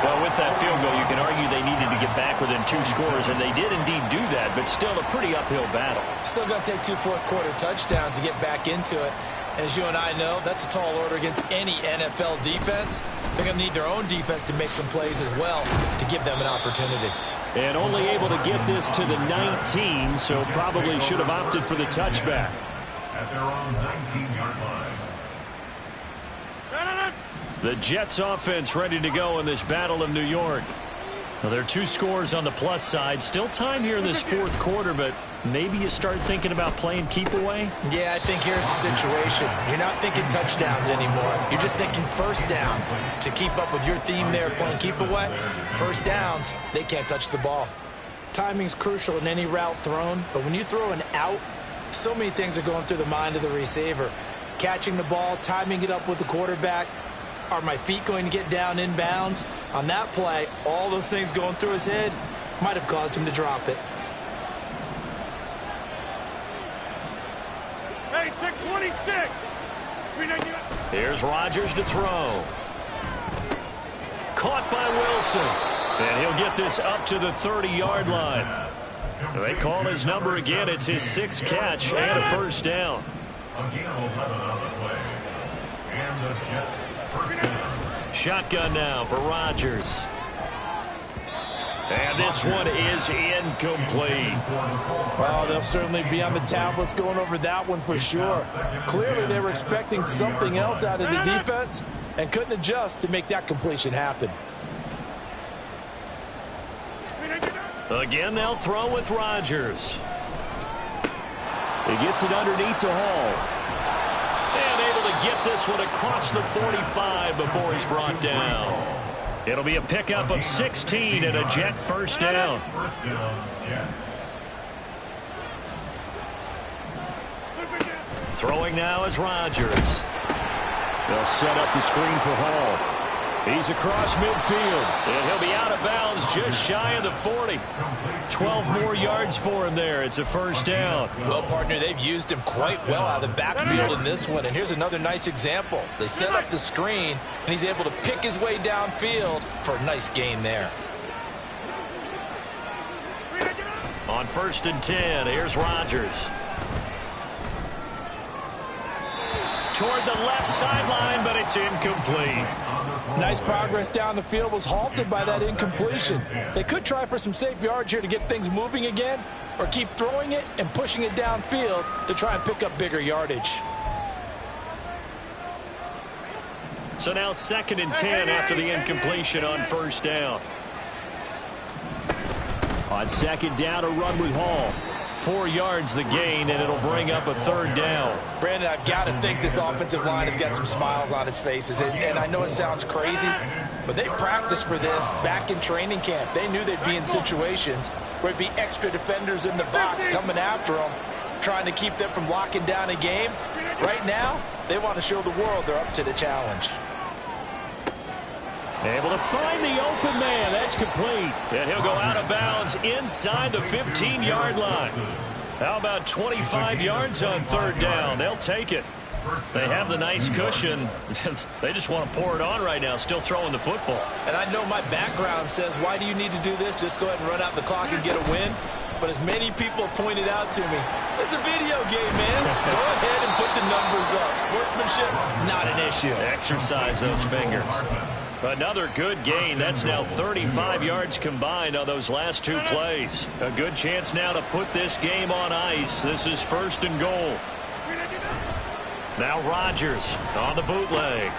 Well, with that field goal, you can argue they needed to get back within 2 scores, and they did indeed do that, but still a pretty uphill battle. Still going to take 2 fourth-quarter touchdowns to get back into it. And as you and I know, that's a tall order against any NFL defense. They're going to need their own defense to make some plays as well to give them an opportunity. and only able to get this to the 19, so probably should have opted for the touchback. At their own 19-yard line. The Jets offense ready to go in this Battle of New York. Well, there are 2 scores on the plus side. Still time here in this 4th quarter, but maybe you start thinking about playing keep away? Yeah, I think here's the situation. You're not thinking touchdowns anymore. You're just thinking first downs. To keep up with your theme there, playing keep away, first downs, they can't touch the ball. Timing's crucial in any route thrown, but when you throw an out, so many things are going through the mind of the receiver. Catching the ball, timing it up with the quarterback. Are my feet going to get down inbounds? On that play, all those things going through his head might have caused him to drop it. Hey, 626. Here's Rodgers to throw. Caught by Wilson. And he'll get this up to the 30-yard line. They call his number again. It's his 6th catch and a first down. Again, 11 on the play. And the Jets first down. Shotgun now for Rodgers. And this one is incomplete. Well, they'll certainly be on the tablets going over that one for sure. Clearly, they were expecting something else out of the defense and couldn't adjust to make that completion happen. Again, they'll throw with Rodgers. He gets it underneath to Hall. And able to get this one across the 45 before he's brought down. It'll be a pickup of 16 and a Jet first down. First down, Jets. Throwing now is Rodgers. They'll set up the screen for Hall. He's across midfield. And he'll be out of bounds just shy of the 40. 12 more yards for him there. It's a first down. Well, partner, they've used him quite well out of the backfield in this one. And here's another nice example. They set up the screen, and he's able to pick his way downfield for a nice gain there. On 1st and 10, here's Rodgers. Toward the left sideline, but it's incomplete. Nice progress down the field, was halted by that incompletion. They could try for some safe yards here to get things moving again, or keep throwing it and pushing it downfield to try and pick up bigger yardage. So now 2nd and 10 after the incompletion on first down. On 2nd down, a run with Hall. 4 yards the gain, and it'll bring up a 3rd down. Brandon, I've got to think this offensive line has got some smiles on its faces. And I know it sounds crazy, but they practiced for this back in training camp. They knew they'd be in situations where it'd be extra defenders in the box coming after them, trying to keep them from locking down a game. Right now, they want to show the world they're up to the challenge. Able to find the open man. That's complete. And he'll go out of bounds inside the 15-yard line. How about 25 yards on 3rd down? They'll take it. They have the nice cushion. They just want to pour it on right now, still throwing the football. And I know my background says, why do you need to do this? Just go ahead and run out the clock and get a win. But as many people pointed out to me, it's a video game, man. Go ahead and put the numbers up. Sportsmanship, not an issue. Exercise those fingers. Another good gain. That's now 35 yards combined on those last 2 plays. A good chance now to put this game on ice. This is 1st and goal. Now Rodgers on the bootleg.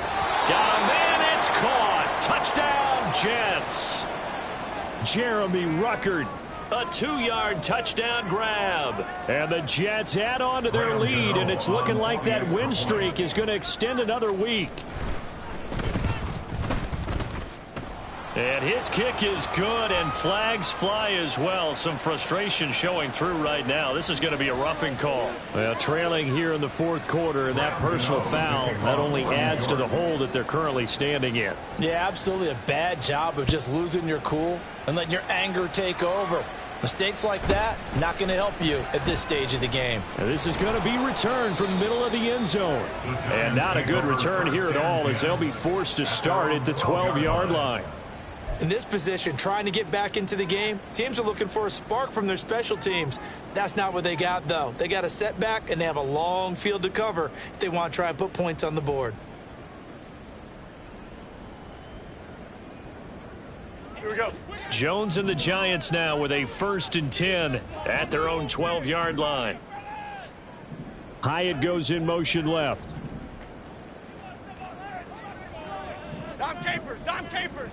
Got a man It's caught. Touchdown, Jets. Jeremy Ruckert. A 2-yard touchdown grab. And the Jets add on to their lead, and it's looking like that win streak is going to extend another week. And his kick is good, and flags fly as well. Some frustration showing through right now. This is going to be a roughing call. Well, trailing here in the fourth quarter, and that personal foul not only adds to the hole that they're currently standing in. Yeah, absolutely a bad job of just losing your cool and letting your anger take over. Mistakes like that, not going to help you at this stage of the game. And this is going to be returned from the middle of the end zone. And not a good return here at all, as they'll be forced to start at the 12-yard line. In this position, trying to get back into the game, teams are looking for a spark from their special teams. That's not what they got, though. They got a setback, and they have a long field to cover if they want to try and put points on the board. Here we go. Jones and the Giants now with a 1st and 10 at their own 12-yard line. Hyatt goes in motion left. Dom Capers, Dom Capers.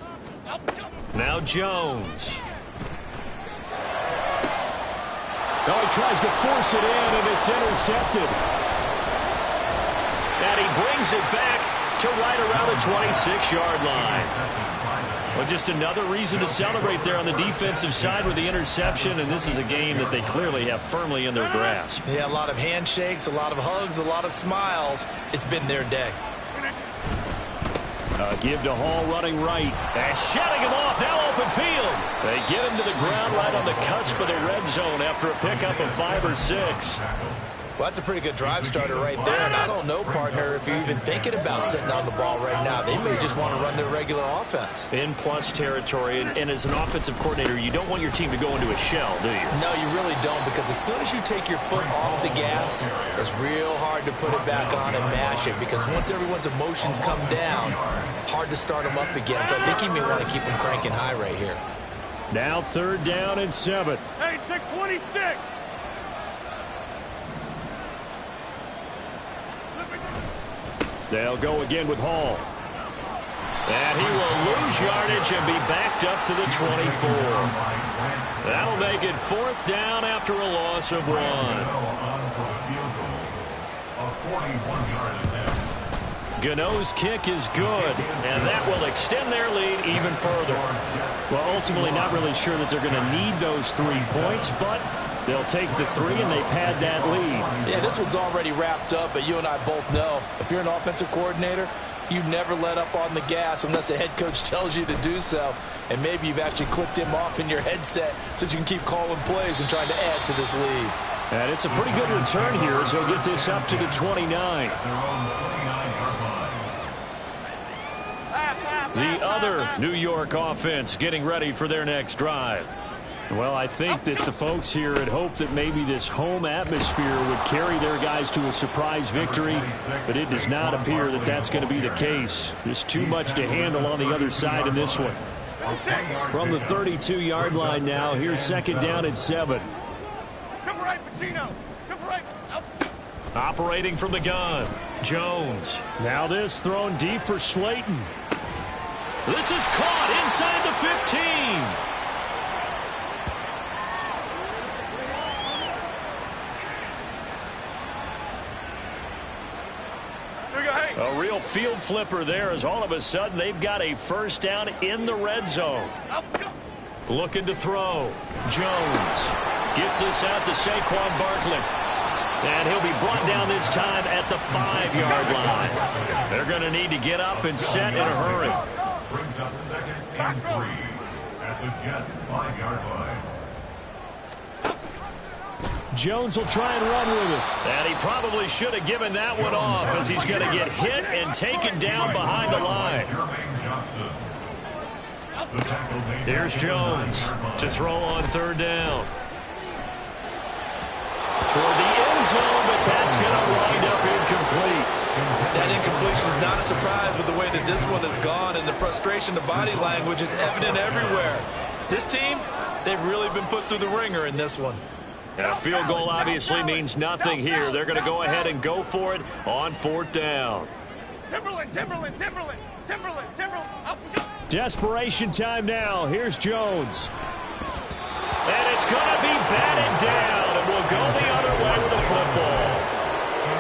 Now Jones. Oh, he tries to force it in, and it's intercepted. And he brings it back to right around the 26-yard line. Well, just another reason to celebrate there on the defensive side with the interception, and this is a game that they clearly have firmly in their grasp. Yeah, a lot of handshakes, a lot of hugs, a lot of smiles. It's been their day. Give to Hall running right. And shutting him off, now open field. They get him to the ground right on the cusp of the red zone after a pickup of 5 or 6. Well, that's a pretty good drive starter right there, and I don't know, partner, if you're even thinking about sitting on the ball right now. They may just want to run their regular offense. In plus territory, and as an offensive coordinator, you don't want your team to go into a shell, do you? No, you really don't, because as soon as you take your foot off the gas, it's real hard to put it back on and mash it, because once everyone's emotions come down, hard to start them up again. So I think he may want to keep them cranking high right here. Now 3rd down and 7. Hey, take 26. They'll go again with Hall. And he will lose yardage and be backed up to the 24. That'll make it 4th down after a loss of 1. Gano's kick is good, and that will extend their lead even further. Well, ultimately not really sure that they're going to need those 3 points, but they'll take the 3 and they pad that lead. Yeah, this one's already wrapped up, but you and I both know if you're an offensive coordinator, you never let up on the gas unless the head coach tells you to do so. And maybe you've actually clicked him off in your headset so you can keep calling plays and trying to add to this lead. And it's a pretty good return here as he'll get this up to the 29. The other New York offense getting ready for their next drive. Well, I think that the folks here had hoped that maybe this home atmosphere would carry their guys to a surprise victory, but it does not appear that that's going to be the case. Just too much to handle on the other side in this one. From the 32-yard line now, here's 2nd down and 7. Triple right, Pacino. Triple right. Operating from the gun, Jones. Now this thrown deep for Slayton. This is caught inside the 15. A real field flipper there as all of a sudden they've got a 1st down in the red zone. Looking to throw. Jones gets this out to Saquon Barkley. And he'll be brought down this time at the 5-yard line. They're going to need to get up and set in a hurry. Brings up 2nd and 3 at the Jets' 5-yard line. Jones will try and run with it. And he probably should have given that one off as he's going to get hit and taken down behind the line. Here's Jones to throw on 3rd down. Toward the end zone, but that's going to wind up incomplete. That incompletion is not a surprise with the way that this one has gone, and the frustration, the body language is evident everywhere. This team, they've really been put through the ringer in this one. And a field goal obviously means nothing here. They're going to go ahead and go for it on 4th down. Timberland. Timberland, up. Desperation time now. Here's Jones. And it's going to be batted down, and we'll go the other way with the football.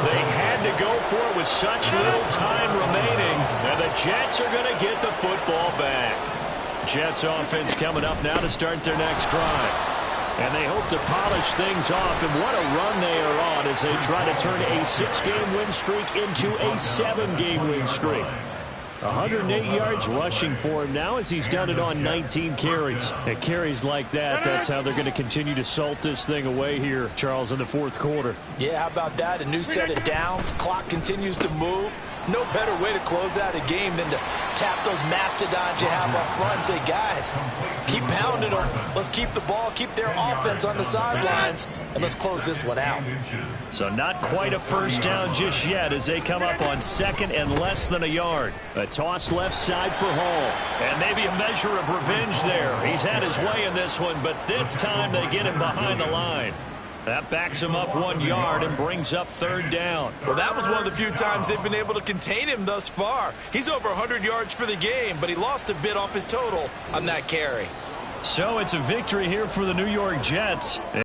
They had to go for it with such little time remaining, and the Jets are going to get the football back. Jets offense coming up now to start their next drive. And they hope to polish things off, and what a run they are on as they try to turn a 6-game win streak into a 7-game win streak. 108 yards rushing for him now as he's done it on 19 carries. And carries like that, that's how they're going to continue to salt this thing away here, Charles, in the fourth quarter. Yeah, how about that? A new set of downs. Clock continues to move. No better way to close out a game than to tap those mastodons you have up front and say, guys, keep pounding them. Let's keep the ball, keep their offense on the sidelines, and let's close this one out. So not quite a first down just yet as they come up on second and less than a yard. A toss left side for Hall. And maybe a measure of revenge there. He's had his way in this one, but this time they get him behind the line. That backs him up 1 yard and brings up third down. Well, that was one of the few times they've been able to contain him thus far. He's over 100 yards for the game, but he lost a bit off his total on that carry. So it's a victory here for the New York Jets.